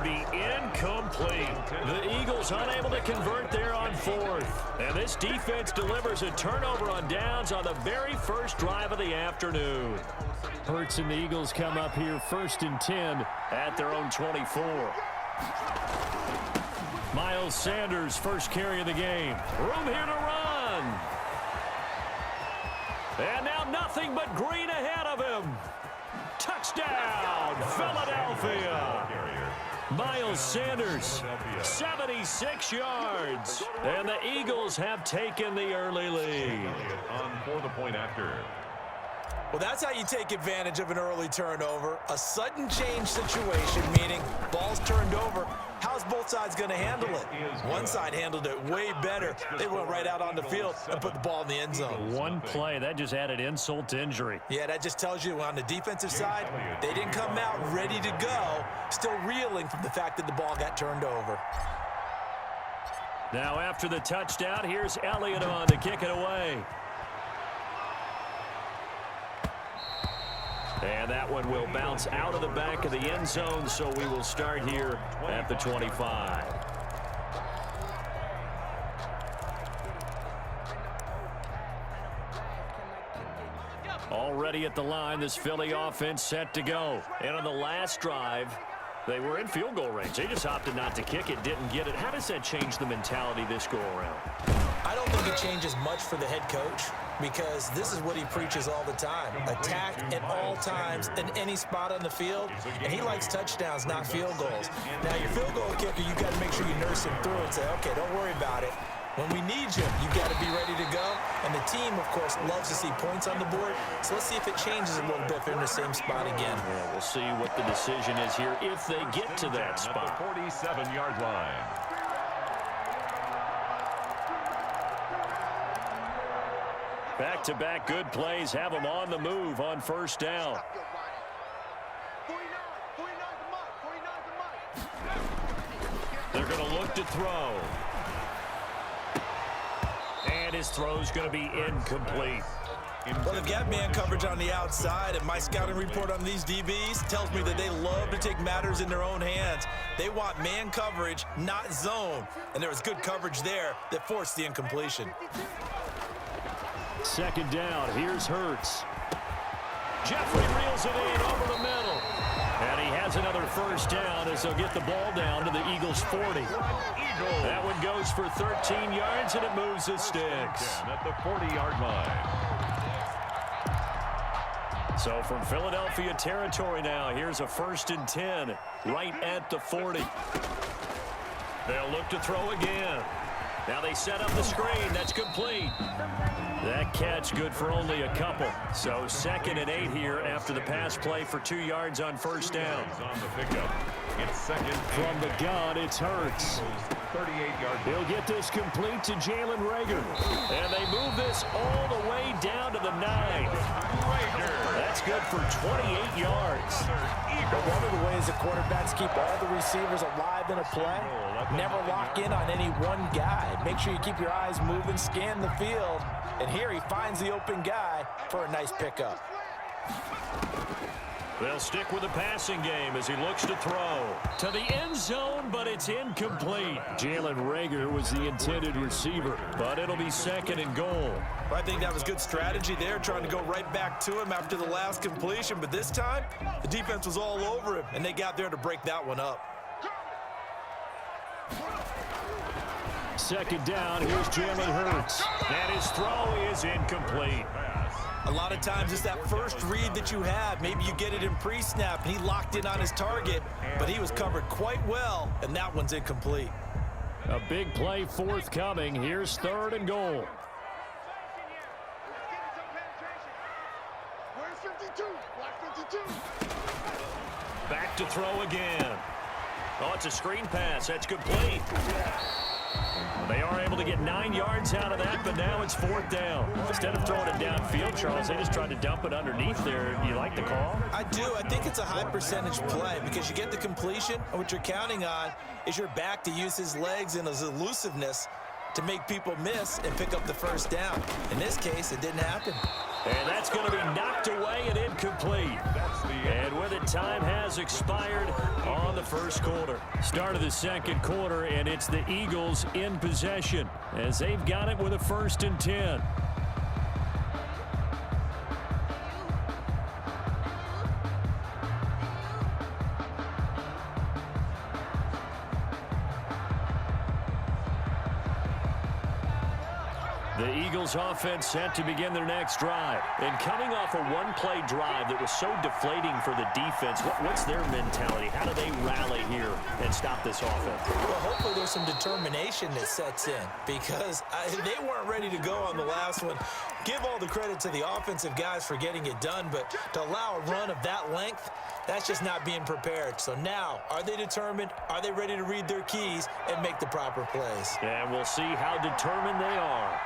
to be incomplete. The Eagles unable to convert there on fourth. And this defense delivers a turnover on downs on the very first drive of the afternoon. Hurts and the Eagles come up here 1st and 10 at their own 24. Miles Sanders, first carry of the game. Room here to run. And now nothing but green ahead of him. Touchdown, Philadelphia. Miles Sanders, 76 yards. And the Eagles have taken the early lead. On for the point after. Well, that's how you take advantage of an early turnover. A sudden change situation, meaning ball's turned over. How's both sides going to handle it? One side handled it way better. They went right out on the field and put the ball in the end zone. One play, that just added insult to injury. Yeah, that just tells you on the defensive side, they didn't come out ready to go, still reeling from the fact that the ball got turned over. Now after the touchdown, here's Elliott on to kick it away. And that one will bounce out of the back of the end zone, so we will start here at the 25. Already at the line, this Philly offense set to go. And on the last drive, they were in field goal range. They just opted not to kick it, didn't get it. How does that change the mentality this go around? I don't think it changes much for the head coach, because this is what he preaches all the time. Attack at all times in any spot on the field, and he likes touchdowns, not field goals. Now, your field goal kicker, you got to make sure you nurse him through and say, okay, don't worry about it. When we need you, you got to be ready to go. And the team, of course, loves to see points on the board. So let's see if it changes a little bit if they're in the same spot again. Yeah, we'll see what the decision is here if they get to that spot. At the 47-yard line. Back-to-back good plays have them on the move on first down. They're going to look to throw. And his throw's going to be incomplete. Well, they've got man coverage on the outside, and my scouting report on these DBs tells me that they love to take matters in their own hands. They want man coverage, not zone. And there was good coverage there that forced the incompletion. Second down, here's Hurts. Jeffrey reels it in over the middle. And he has another first down as they'll get the ball down to the Eagles' 40. That one goes for 13 yards, and it moves the sticks. At the 40-yard line. So from Philadelphia territory now, here's a 1st and 10 right at the 40. They'll look to throw again. Now they set up the screen. That's complete. That catch good for only a couple. So 2nd and 8 here after the pass play for 2 yards on first down. On the pickup. It's 2nd. From the gun, it's Hurts. 38-yard. He'll get this complete to Jalen Reagor. And they move this all the way down to the 9. That's good for 28 yards. But one of the ways the quarterbacks keep all the receivers alive in a play, never lock in on any one guy. Make sure you keep your eyes moving, scan the field. And here he finds the open guy for a nice pickup. They'll stick with the passing game as he looks to throw to the end zone, but it's incomplete. Jalen Reagor was the intended receiver, but it'll be 2nd and goal. I think that was good strategy there, trying to go right back to him after the last completion. But this time, the defense was all over him, and they got there to break that one up. 2nd down, here's Jalen Hurts. And his throw is incomplete. A lot of times it's that first read that you have. Maybe you get it in pre-snap, and he locked in on his target, but he was covered quite well, and that one's incomplete. A big play forthcoming. Here's 3rd and goal. Back to throw again. Oh, it's a screen pass. That's complete. They are able to get 9 yards out of that, but now it's 4th down. Instead of throwing it downfield, Charles, they just tried to dump it underneath there. You like the call? I do. I think it's a high percentage play because you get the completion, and what you're counting on is your back to use his legs and his elusiveness to make people miss and pick up the first down. In this case, it didn't happen. And that's going to be knocked away and incomplete. And with it And time has expired on the first quarter. Start of the second quarter, and it's the Eagles in possession as they've got it with a 1st and 10. The Eagles offense set to begin their next drive. And coming off a one-play drive that was so deflating for the defense, what's their mentality? How do they rally here and stop this offense? Well, hopefully there's some determination that sets in because they weren't ready to go on the last one. Give all the credit to the offensive guys for getting it done, but to allow a run of that length, that's just not being prepared. So now, are they determined? Are they ready to read their keys and make the proper plays? And we'll see how determined they are.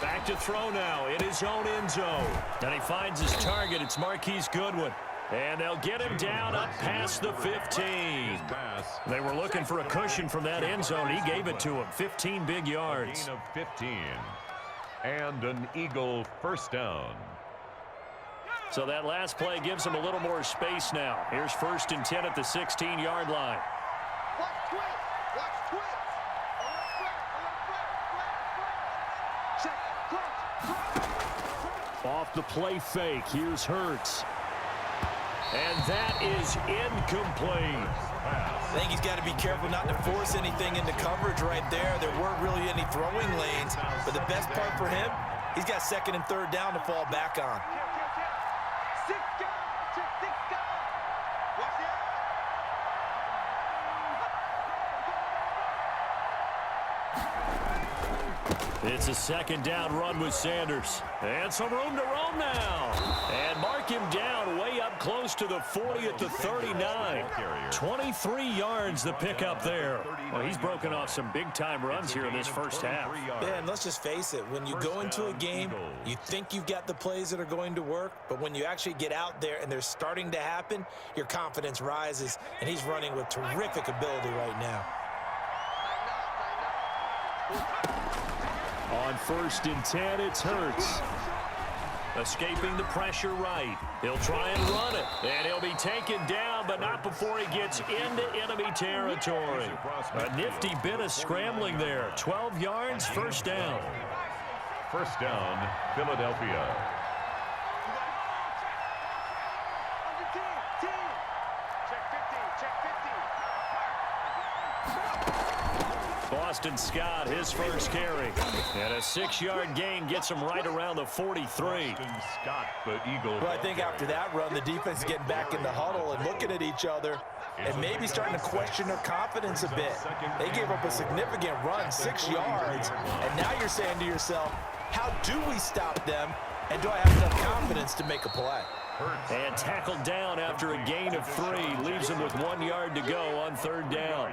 Back to throw now in his own end zone. And he finds his target. It's Marquise Goodwin. And they'll get him down up past the 15. They were looking for a cushion from that end zone. He gave it to him. 15 big yards. Gain of 15. And an Eagle first down. So that last play gives him a little more space now. Here's 1st and 10 at the 16-yard line. Off the play fake, here's Hurts. And that is incomplete. I think he's got to be careful not to force anything into coverage right there. There weren't really any throwing lanes, but the best part for him, he's got 2nd and 3rd down to fall back on. It's a 2nd down run with Sanders. And some room to roam now. And mark him down way up close to the 40 at the 39. 23 yards the pickup there. Well, he's broken off some big-time runs here in this first half. Yeah, and let's just face it. When you go into a game, you think you've got the plays that are going to work, but when you actually get out there and they're starting to happen, your confidence rises, and he's running with terrific ability right now. On 1st and 10, it's Hurts. Escaping the pressure right. He'll try and run it. And he'll be taken down, but not before he gets into enemy territory. A nifty bit of scrambling there. 12 yards, 1st down. 1st down, Philadelphia. Boston Scott, his first carry. And a 6-yard gain gets him right around the 43. Boston Scott, the Eagle. Well, I think after that run, the defense is getting back in the huddle and looking at each other and maybe starting to question their confidence a bit. They gave up a significant run, 6 yards, and now you're saying to yourself, how do we stop them, and do I have enough confidence to make a play? And tackled down after a gain of 3. Leaves him with 1 yard to go on 3rd down.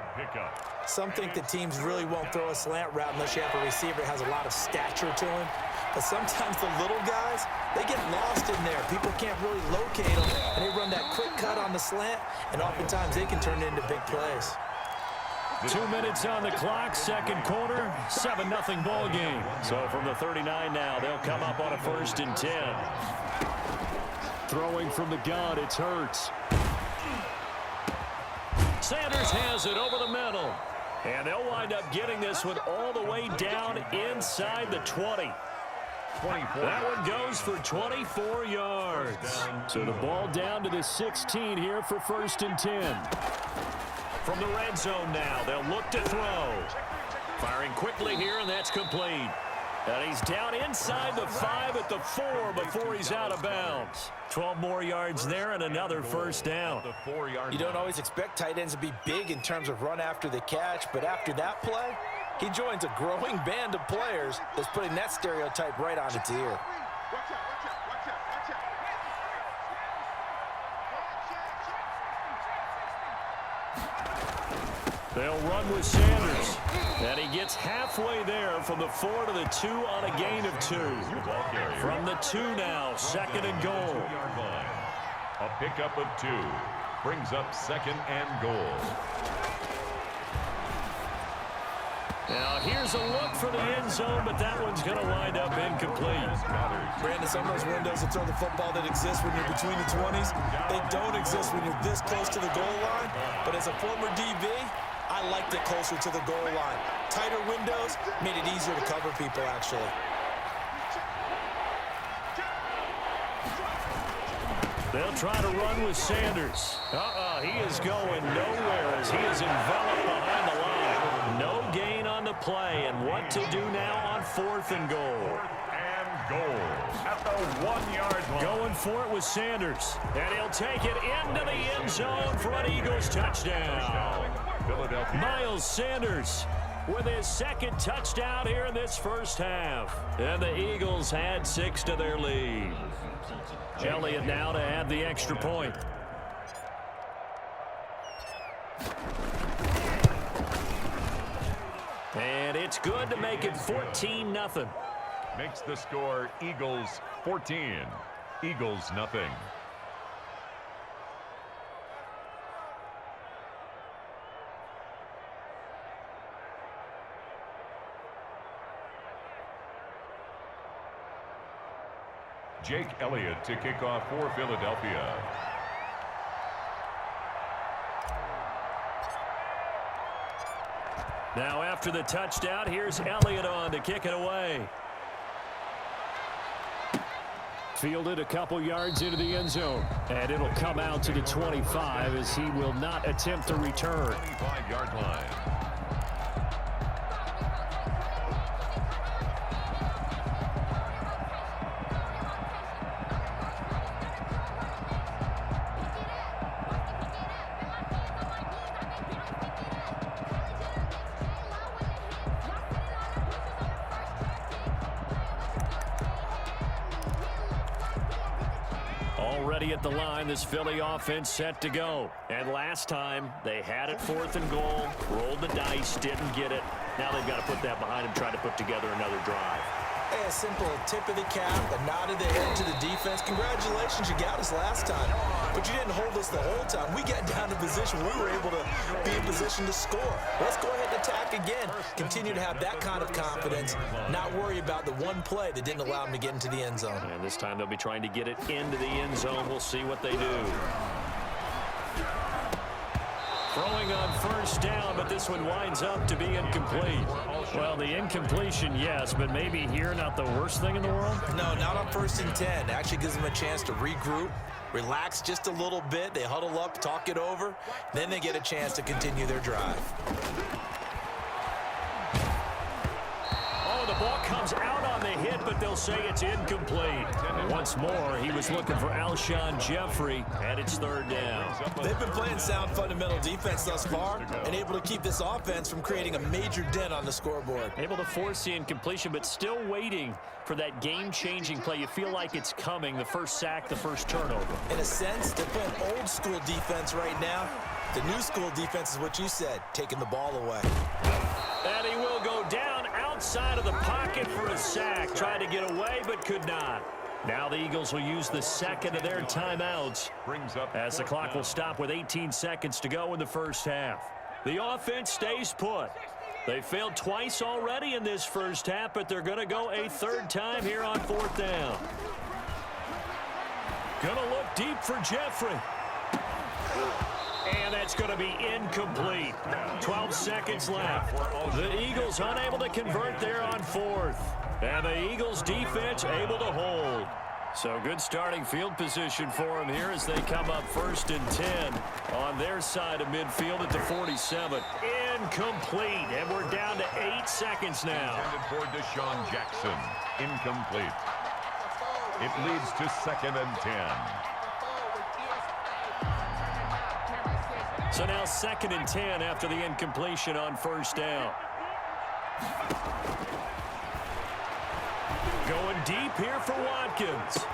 Some think that teams really won't throw a slant route unless you have a receiver that has a lot of stature to him. But sometimes the little guys, they get lost in there. People can't really locate them, and they run that quick cut on the slant, and oftentimes they can turn it into big plays. 2 minutes on the clock, 2nd quarter, 7-0 ball game. So from the 39 now, they'll come up on a 1st and 10. Throwing from the gun, it's Hurts. Sanders has it over the middle. And they'll wind up getting this one all the way down inside the 20. That one goes for 24 yards. So the ball down to the 16 here for 1st and 10. From the red zone now, they'll look to throw. Firing quickly here, and that's complete. And he's down inside the 5 at the 4 before he's out of bounds. 12 more yards there and another 1st down. You don't always expect tight ends to be big in terms of run after the catch, but after that play, he joins a growing band of players that's putting that stereotype right on its ear. They'll run with Sanders. And he gets halfway there from the 4 to the 2 on a gain of 2. From the 2 now, 2nd and goal. A pickup of 2 brings up 2nd and goal. Now, here's a look for the end zone, but that one's going to wind up incomplete. Brandon, some of those windows to throw the football that exist when you're between the 20s, they don't exist when you're this close to the goal line. But as a former DB, I liked it closer to the goal line. Tighter windows made it easier to cover people, actually. They'll try to run with Sanders. He is going nowhere as he is enveloped behind the line. No gain on the play, and what to do now on 4th and goal. And goal at the 1-yard line. Going for it with Sanders, and he'll take it into the end zone for an Eagles touchdown. Philadelphia. Miles Sanders with his 2nd touchdown here in this first half. And the Eagles had 6 to their lead. Elliott now to add the extra point. And it's good to make it 14-0. Makes the score Eagles 14, Eagles nothing. Jake Elliott to kick off for Philadelphia. Now after the touchdown, here's Elliott on to kick it away. Fielded a couple yards into the end zone. And it'll come out to the 25 as he will not attempt to return. 25-yard line. Already at the line, this Philly offense set to go. And last time, they had it 4th and goal, rolled the dice, didn't get it. Now they've got to put that behind them, try to put together another drive. Hey, a simple tip of the cap, a nod of the head to the defense. Congratulations, you got us last time. But you didn't hold us the whole time. We got down to position. We were able to be in position to score. Let's go ahead and attack again. Continue to have that kind of confidence. Not worry about the one play that didn't allow them to get into the end zone. And this time they'll be trying to get it into the end zone. We'll see what they do. Throwing on 1st down, but this one winds up to be incomplete. Well, the incompletion, yes, but maybe here not the worst thing in the world? No, not on 1st and 10. Actually gives them a chance to regroup, relax just a little bit. They huddle up, talk it over. Then they get a chance to continue their drive. Oh, the ball comes out on the hit, but they'll say it's incomplete. Once more, he was looking for Alshon Jeffrey, and it's 3rd down. They've been playing sound fundamental defense thus far and able to keep this offense from creating a major dent on the scoreboard. Able to force the incompletion, but still waiting for that game-changing play. You feel like it's coming, the first sack, the first turnover. In a sense, they're playing old-school defense right now. The new-school defense is what you said, taking the ball away. And he will go down outside of the pocket for a sack. Tried to get away, but could not. Now the Eagles will use the 2nd of their timeouts as the clock will stop with 18 seconds to go in the first half. The offense stays put. They failed twice already in this first half, but they're going to go a 3rd time here on 4th down. Going to look deep for Jeffrey. And that's going to be incomplete. 12 seconds left. The Eagles unable to convert there on 4th. And the Eagles defense able to hold. So good starting field position for them here as they come up 1st and 10 on their side of midfield at the 47. Incomplete. And we're down to 8 seconds now. Intended for Deshaun Jackson. Incomplete. It leads to 2nd and 10. So now 2nd and 10 after the incompletion on 1st down. Going deep here for Watkins.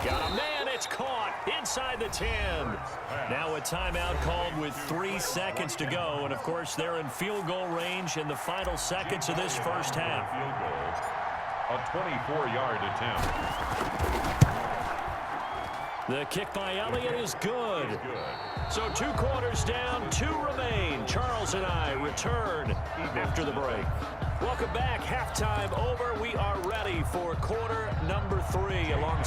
Got a man, it's caught inside the 10. Now a timeout called with 3 seconds to go. And, of course, they're in field goal range in the final seconds of this first half. Field goal, a 24-yard attempt. The kick by Elliott is good. So 2 quarters down, 2 remain. Charles and I return after the break. Welcome back. Halftime over. We are ready for quarter number 3 alongside